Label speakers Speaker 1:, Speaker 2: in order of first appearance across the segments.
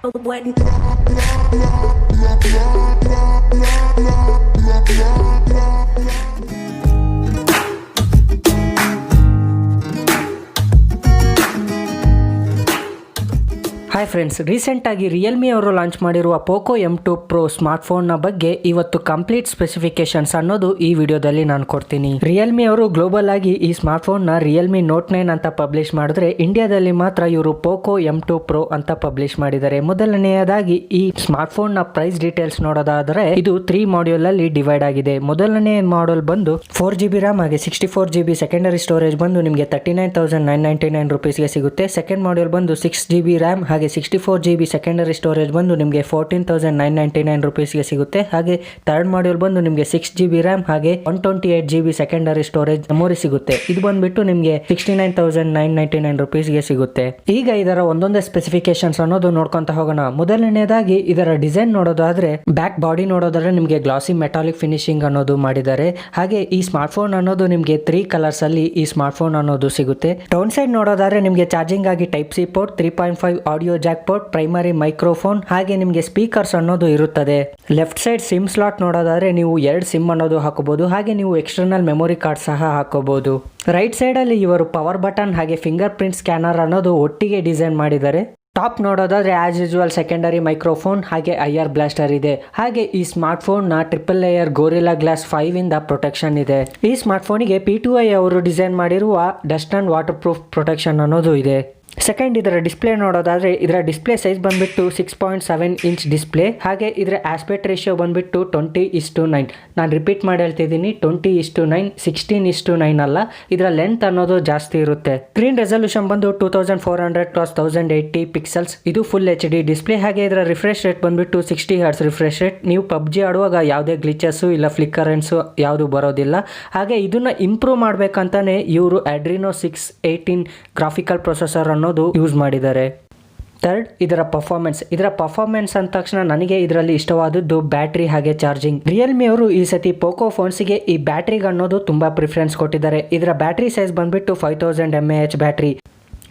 Speaker 1: When hi friends, ರೀಸೆಂಟಾಗಿ Realme ಅವರು launch ಮಾಡಿರುವ ಪೋಕೋ M2 Pro ಸ್ಮಾರ್ಟ್ಫೋನ್ನ ಬಗ್ಗೆ ಇವತ್ತು ಕಂಪ್ಲೀಟ್ ಸ್ಪೆಸಿಫಿಕೇಶನ್ಸ್ ಅನ್ನೋದು ಈ ವಿಡಿಯೋದಲ್ಲಿ ನಾನು ಕೊಡ್ತೀನಿ. ರಿಯಲ್ಮಿ ಅವರು ಗ್ಲೋಬಲ್ ಆಗಿ ಈ ಸ್ಮಾರ್ಟ್ಫೋನ್ನ ರಿಯಲ್ಮಿ ನೋಟ್ 9 ಅಂತ ಪಬ್ಲಿಷ್ ಮಾಡಿದ್ರೆ, ಇಂಡಿಯಾದಲ್ಲಿ ಮಾತ್ರ ಇವರು ಪೋಕೋ M2 Pro ಅಂತ ಪಬ್ಲಿಷ್ ಮಾಡಿದ್ದಾರೆ. ಮೊದಲನೆಯದಾಗಿ ಈ ಸ್ಮಾರ್ಟ್ಫೋನ್ನ ಪ್ರೈಸ್ ಡೀಟೇಲ್ಸ್ ನೋಡೋದಾದ್ರೆ, ಇದು 3 ಮಾಡ್ಯೂಲ್ ಅಲ್ಲಿ ಡಿವೈಡ್ ಆಗಿದೆ. ಮೊದಲನೇ ಮಾಡ್ಯೂಲ್ ಬಂದು 4GB RAM ಹಾಗೆ 64GB ಸೆಕೆಂಡರಿ ಸ್ಟೋರೇಜ್ ಬಂದು ನಿಮಗೆ 39,999 ರೂಪೀಸ್ಗೆ ಸಿಗುತ್ತೆ. ಸೆಕೆಂಡ್ ಮಾಡ್ಯೂಲ್ ಬಂದು 6GB RAM ಹಾಗೆ 64GB ಸೆಕೆಂಡರಿ ಸ್ಟೋರೇಜ್ ಬಂದು ನಿಮಗೆ 14,999 ರೂಪೀಸ್ಗೆ ಸಿಗುತ್ತೆ. ಹಾಗೆ ಥರ್ಡ್ ಮಾಡ್ಯೂಲ್ ಬಂದು ನಿಮಗೆ 6GB RAM ಹಾಗೆ 128GB ಸೆಕೆಂಡರಿ ಸ್ಟೋರೇಜ್ ಮೆಮೊರಿ ಸಿಗುತ್ತೆ. ಇದು ಬಂದ್ಬಿಟ್ಟು ನಿಮಗೆ 69,999 ರೂಪೀಸ್ಗೆ ಸಿಗುತ್ತೆ. ಈಗ ಇದರ ಒಂದೊಂದೇ ಸ್ಪೆಸಿಫಿಕೇಶನ್ಸ್ ಅನ್ನೋದು ನೋಡ್ಕೊಂತ ಹೋಗೋಣ. ಮೊದಲನೇದಾಗಿ ಇದರ ಡಿಸೈನ್ ನೋಡೋದಾದ್ರೆ, ಬ್ಯಾಕ್ ಬಾಡಿ ನೋಡೋದಾದ್ರೆ ನಿಮಗೆ ಗ್ಲಾಸಿ ಮೆಟಾಲಿಕ್ ಫಿನಿಶಿಂಗ್ ಅನ್ನೋದು ಮಾಡಿದ್ದಾರೆ. ಹಾಗೆ ಈ ಸ್ಮಾರ್ಟ್ ಫೋನ್ ಅನ್ನೋದು ನಿಮಗೆ 3 ಕಲರ್ಸ್ ಅಲ್ಲಿ ಈ ಸ್ಮಾರ್ಟ್ ಫೋನ್ ಅನ್ನೋದು ಸಿಗುತ್ತೆ. ಡೌನ್ ಸೈಡ್ ನೋಡೋದಾದ್ರೆ ನಿಮಗೆ ಚಾರ್ಜಿಂಗ್ ಆಗಿ type C port, 3.5 audio Jack port, primary microphone ಹಾಗೆ ನಿಮಗೆ ಸ್ಪೀಕರ್ಸ್ ಅನ್ನೋದು ಇರುತ್ತದೆ. ಲೆಫ್ಟ್ ಸೈಡ್ ಸಿಮ್ ಸ್ಲಾಟ್ ನೋಡೋದಾದ್ರೆ ನೀವು 2 ಸಿಮ್ ಅನ್ನೋದು ಹಾಕಬಹುದು. ಹಾಗೆ ನೀವು ಎಕ್ಸ್ಟರ್ನಲ್ ಮೆಮೊರಿ ಕಾರ್ಡ್ ಸಹ ಹಾಕೋಬಹುದು. ರೈಟ್ ಸೈಡ್ ಅಲ್ಲಿ ಇವರು ಪವರ್ ಬಟನ್ ಹಾಗೆ ಫಿಂಗರ್ ಪ್ರಿಂಟ್ ಸ್ಕ್ಯಾನರ್ ಅನ್ನೋದು ಒಟ್ಟಿಗೆ ಡಿಸೈನ್ ಮಾಡಿದ್ದಾರೆ. ಟಾಪ್ ನೋಡೋದಾದ್ರೆ ಆಸ್ ಯೂಶುವಲ್ ಸೆಕೆಂಡರಿ ಮೈಕ್ರೋಫೋನ್ ಹಾಗೆ ಐಆರ್ ಬ್ಲಾಸ್ಟರ್ ಇದೆ. ಹಾಗೆ ಈ ಸ್ಮಾರ್ಟ್ ಫೋನ್ ನ ಟ್ರಿಪಲ್ ಲೇಯರ್ ಗೋರಿಲ್ಲಾ ಗ್ಲಾಸ್ 5 ಇಂದ ಪ್ರೊಟೆಕ್ಷನ್ ಇದೆ. ಈ ಸ್ಮಾರ್ಟ್ ಫೋನಿಗೆ P2i ಅವರು ಡಿಸೈನ್ ಮಾಡಿರುವ dust and water proof protection ಅನ್ನೋದು ಇದೆ. ಸೆಕೆಂಡ್, ಇದರ ಡಿಸ್ಪ್ಲೇ ನೋಡೋದಾದ್ರೆ ಇದರ ಡಿಸ್ಪ್ಲೇ ಸೈಜ್ ಬಂದ್ಬಿಟ್ಟು 6.7 ಇಂಚ್ ಡಿಸ್ಪ್ಲೇ. ಹಾಗೆ ಇದರ ಆಸ್ಪೆಕ್ಟ್ ರೇಷಿಯೋ ಬಂದ್ಬಿಟ್ಟು 20:9. ನಾನು ರಿಪೀಟ್ ಮಾಡಿ ಹೇಳ್ತಿದ್ದೀನಿ, 20:9, 16:9 ಅಲ್ಲ. ಇದರ ಲೆಂತ್ ಅನ್ನೋದು ಜಾಸ್ತಿ ಇರುತ್ತೆ. ಸ್ಕ್ರೀನ್ ರೆಸಲ್ಯೂಷನ್ ಬಂದು 2400x1080 ಪಿಕ್ಸೆಲ್ಸ್. ಇದು ಫುಲ್ HD ಡಿಸ್ಪ್ಲೇ. ಹಾಗೆ ಇದರ ರಿಫ್ರೆಶ್ ರೇಟ್ ಬಂದ್ಬಿಟ್ಟು 60 Hz ರಿಫ್ರೆಶ್ ರೇಟ್. ನೀವು PUBG ಆಡುವಾಗ ಯಾವುದೇ ಗ್ಲಿಚಸ್ ಇಲ್ಲ ಫ್ಲಿಕ್ಕರೆನ್ಸ್ ಯಾವುದು ಬರೋದಿಲ್ಲ. ಹಾಗೆ ಇದನ್ನ ಇಂಪ್ರೂವ್ ಮಾಡ್ಬೇಕಂತಾನೆ ಇವರು Adreno 618 ಗ್ರಾಫಿಕಲ್ ಪ್ರೊಸೆಸರ್ ಅನ್ನೋದು ಯೂಸ್ ಮಾಡಿದ್ದಾರೆ. ಥರ್ಡ್, ಇದರ ಪರ್ಫಾರ್ಮೆನ್ಸ್ ಅಂದ ತಕ್ಷಣ ನನಗೆ ಇದರಲ್ಲಿ ಇಷ್ಟವಾದದ್ದು ಬ್ಯಾಟ್ರಿ ಹಾಗೆ ಚಾರ್ಜಿಂಗ್. ರಿಯಲ್ಮಿ ಅವರು ಈ ಸತಿ ಪೋಕೋ ಫೋನ್ಸ್ಗೆ ಈ ಬ್ಯಾಟ್ರಿಗೆ ಅನ್ನೋದು ತುಂಬಾ ಪ್ರಿಫರೆನ್ಸ್ ಕೊಟ್ಟಿದ್ದಾರೆ. ಇದರ ಬ್ಯಾಟ್ರಿ ಸೈಜ್ ಬಂದ್ಬಿಟ್ಟು 5000 mAh ಬ್ಯಾಟ್ರಿ.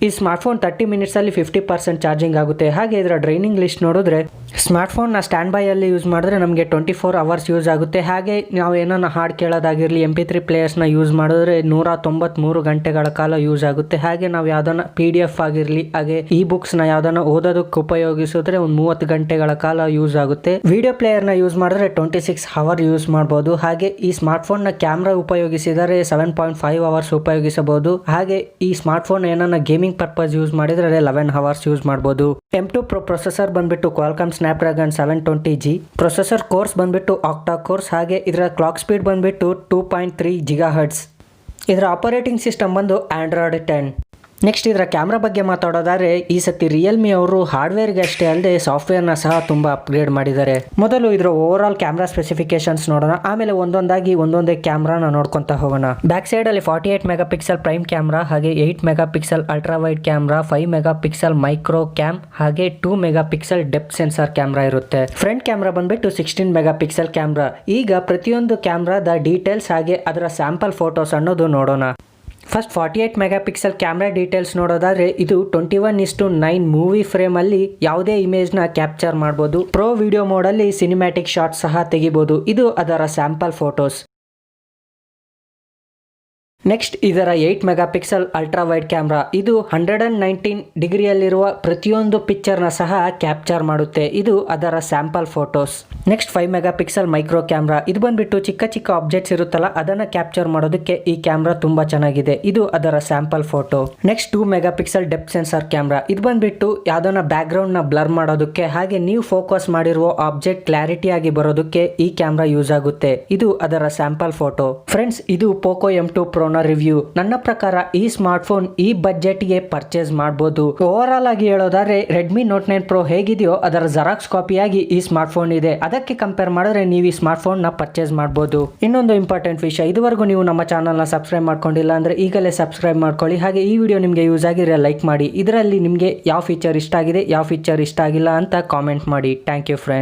Speaker 1: ಈ ಸ್ಮಾರ್ಟ್ಫೋನ್ 30 ಮಿನಿಟ್ಸ್ ಅಲ್ಲಿ 50% ಚಾರ್ಜಿಂಗ್ ಆಗುತ್ತೆ. ಹಾಗೆ ಇದರ ಡ್ರೈನಿಂಗ್ ಲಿಸ್ಟ್ ನೋಡಿದ್ರೆ, ಸ್ಮಾರ್ಟ್ಫೋನ್ನ ಸ್ಟ್ಯಾಂಡ್ ಬೈ ಅಲ್ಲಿ ಯೂಸ್ ಮಾಡಿದ್ರೆ ನಮಗೆ 24 ಅವರ್ಸ್ ಯೂಸ್ ಆಗುತ್ತೆ. ಹಾಗೆ ನಾವು ಏನನ್ನ ಹಾಡು ಕೇಳೋದಾಗಿರಲಿ, MP3 ಪ್ಲೇಯರ್ಸ್ನ ಯೂಸ್ ಮಾಡಿದ್ರೆ 193 ಗಂಟೆಗಳ ಕಾಲ ಯೂಸ್ ಆಗುತ್ತೆ. ಹಾಗೆ ನಾವು ಯಾವ್ದನ್ನ PDF ಆಗಿರಲಿ ಹಾಗೆ ಇ ಬುಕ್ಸ್ನ ಯಾವ್ದನ್ನ ಓದೋದಕ್ಕೆ ಉಪಯೋಗಿಸಿದ್ರೆ ಒಂದು 30 ಗಂಟೆಗಳ ಕಾಲ ಯೂಸ್ ಆಗುತ್ತೆ. ವಿಡಿಯೋ ಪ್ಲೇಯರ್ನ ಯೂಸ್ ಮಾಡಿದ್ರೆ 26 ಅವರ್ ಯೂಸ್ ಮಾಡ್ಬೋದು. ಹಾಗೆ ಈ ಸ್ಮಾರ್ಟ್ಫೋನ್ನ ಕ್ಯಾಮ್ರಾ ಉಪಯೋಗಿಸಿದರೆ 7.5 ಅವರ್ಸ್ ಉಪಯೋಗಿಸಬಹುದು. ಹಾಗೆ ಈ ಸ್ಮಾರ್ಟ್ಫೋನ್ ಏನನ್ನ ಗೇಮಿಂಗ್ ಪರ್ಪಸ್ ಯೂಸ್ ಮಾಡಿದ್ರೆ 11 ಅವರ್ಸ್ ಯೂಸ್ ಮಾಡಬಹುದು. M2 Pro ಪ್ರೊಸೆಸರ್ ಬಂದ್ಬಿಟ್ಟು Qualcomm Snapdragon 720G processor. Course ಬಂದ್ಬಿಟ್ಟು ಆಕ್ಟಾ ಕೋರ್ಸ್. ಹಾಗೆ ಇದರ ಕ್ಲಾಕ್ ಸ್ಪೀಡ್ ಬಂದ್ಬಿಟ್ಟು 2.3 GHz. ಇದರ ಆಪರೇಟಿಂಗ್ ಸಿಸ್ಟಮ್ ಬಂದು Android 10. ನೆಕ್ಸ್ಟ್, ಇದರ ಕ್ಯಾಮ್ರಾ ಬಗ್ಗೆ ಮಾತಾಡೋದಾದ್ರೆ, ಈ ಸತಿ ರಿಯಲ್ಮಿ ಅವರು ಹಾರ್ಡ್ವೇರ್ಗೆ ಅಷ್ಟೇ ಅಲ್ಲದೆ ಸಾಫ್ಟ್ವೇರ್ನ ಸಹ ತುಂಬಾ ಅಪ್ಗ್ರೇಡ್ ಮಾಡಿದ್ದಾರೆ. ಮೊದಲು ಇದರ ಓವರ್ ಆಲ್ ಕ್ಯಾಮ್ರಾ ಸ್ಪೆಸಿಫಿಕೇಶನ್ಸ್ ನೋಡೋಣ, ಆಮೇಲೆ ಒಂದೊಂದೇ ಕ್ಯಾಮ್ರಾನ ನೋಡ್ಕೊಂತ ಹೋಗೋಣ. ಬ್ಯಾಕ್ ಸೈಡ್ ಅಲ್ಲಿ 48 ಮೆಗಾ ಪಿಕ್ಸೆಲ್ ಪ್ರೈಮ್ ಕ್ಯಾಮ್ರಾ ಹಾಗೆ 8 mega pixel ultra wide camera, 5 mega pixel micro cam ಹಾಗೆ 2 mega pixel depth sensor camera ಇರುತ್ತೆ. ಫ್ರಂಟ್ ಕ್ಯಾಮ್ರಾ ಬಂದ್ಬಿಟ್ಟು 16 ಮೆಗಾ ಪಿಕ್ಸೆಲ್ ಕ್ಯಾಮ್ರಾ. ಈಗ ಪ್ರತಿಯೊಂದು ಕ್ಯಾಮ್ರಾದ ಡೀಟೇಲ್ಸ್ ಹಾಗೆ ಅದರ ಸ್ಯಾಂಪಲ್ ಫೋಟೋಸ್ ಅನ್ನೋದು ನೋಡೋಣ. First 48 mega pixel camera details ನೋಡೋದಾದ್ರೆ, ಇದು 21:9 ಮೂವಿ ಫ್ರೇಮ್ ಅಲ್ಲಿ ಯಾವುದೇ ಇಮೇಜ್ ನ ಕ್ಯಾಪ್ಚರ್ ಮಾಡಬಹುದು. ಪ್ರೋ ವಿಡಿಯೋ ಮೋಡ್ ಅಲ್ಲಿ ಸಿನಿಮ್ಯಾಟಿಕ್ ಶಾಟ್ ಸಹ ತೆಗಿಬಹುದು. ಇದು ಅದರ ಸ್ಯಾಂಪಲ್ ಫೋಟೋಸ್. ನೆಕ್ಸ್ಟ್, ಇದರ 8 mega pixel ultra wide camera. ಇದು 119 ಡಿಗ್ರಿಯಲ್ಲಿರುವ ಪ್ರತಿಯೊಂದು ಪಿಕ್ಚರ್ನ ಸಹ ಕ್ಯಾಪ್ಚರ್ ಮಾಡುತ್ತೆ. ಇದು ಅದರ sample photos. Next, 5 mega pixel micro camera. ಇದು ಬಂದ್ಬಿಟ್ಟು ಚಿಕ್ಕ ಆಬ್ಜೆಕ್ಟ್ಸ್ ಇರುತ್ತಲ್ಲ ಅದನ್ನ ಕ್ಯಾಪ್ಚರ್ ಮಾಡೋದಕ್ಕೆ ಈ ಕ್ಯಾಮ್ರಾ ತುಂಬಾ ಚೆನ್ನಾಗಿದೆ. ಇದು ಅದರ sample photo. Next, 2 mega pixel depth sensor camera. ಇದು ಬಂದ್ಬಿಟ್ಟು ಯಾವ್ದನ್ನ ಬ್ಯಾಕ್ ಗ್ರೌಂಡ್ ನ ಬ್ಲರ್ ಮಾಡೋದಕ್ಕೆ ಹಾಗೆ ನೀವು ಫೋಕಸ್ ಮಾಡಿರುವ ಆಬ್ಜೆಕ್ಟ್ ಕ್ಲಾರಿಟಿ ಆಗಿ ಬರೋದಕ್ಕೆ ಈ ಕ್ಯಾಮ್ರಾ ಯೂಸ್ ಆಗುತ್ತೆ. ಇದು ಅದರ ಸ್ಯಾಂಪಲ್ ಫೋಟೋ. ಫ್ರೆಂಡ್ಸ್, ಇದು ಪೋಕೋ M2 Pro ರಿವ್ಯೂ. ನನ್ನ ಪ್ರಕಾರ ಈ ಸ್ಮಾರ್ಟ್ ಫೋನ್ ಈ ಬಜೆಟ್ ಗೆ ಪರ್ಚೇಸ್ ಮಾಡಬಹುದು. ಓವರ್ ಆಲ್ ಆಗಿ ಹೇಳೋದಾದ್ರೆ, ರೆಡ್ಮಿ ನೋಟ್ 9 Pro ಹೇಗಿದೆಯೋ ಅದರ ಜೆರಾಕ್ಸ್ ಕಾಪಿಯಾಗಿ ಈ ಸ್ಮಾರ್ಟ್ ಫೋನ್ ಇದೆ. ಅದಕ್ಕೆ ಕಂಪೇರ್ ಮಾಡಿದ್ರೆ ನೀವು ಈ ಸ್ಮಾರ್ಟ್ ಫೋನ್ ನ ಪರ್ಚೇಸ್ ಮಾಡಬಹುದು. ಇನ್ನೊಂದು ಇಂಪಾರ್ಟೆಂಟ್ ವಿಷಯ, ಇದುವರೆಗೂ ನೀವು ನಮ್ಮ ಚಾನಲ್ ನ ಸಬ್ಸ್ಕ್ರೈಬ್ ಮಾಡ್ಕೊಂಡಿಲ್ಲ ಅಂದ್ರೆ ಈಗಲೇ ಸಬ್ಸ್ಕ್ರೈಬ್ ಮಾಡ್ಕೊಳ್ಳಿ. ಹಾಗೆ ಈ ವಿಡಿಯೋ ನಿಮಗೆ ಯೂಸ್ ಆಗಿದ್ರೆ ಲೈಕ್ ಮಾಡಿ. ಇದರಲ್ಲಿ ನಿಮಗೆ ಯಾವ ಫೀಚರ್ ಇಷ್ಟ ಆಗಿದೆ, ಯಾವ ಫೀಚರ್ ಇಷ್ಟ ಆಗಿಲ್ಲ ಅಂತ ಕಾಮೆಂಟ್ ಮಾಡಿ. Thank you friends.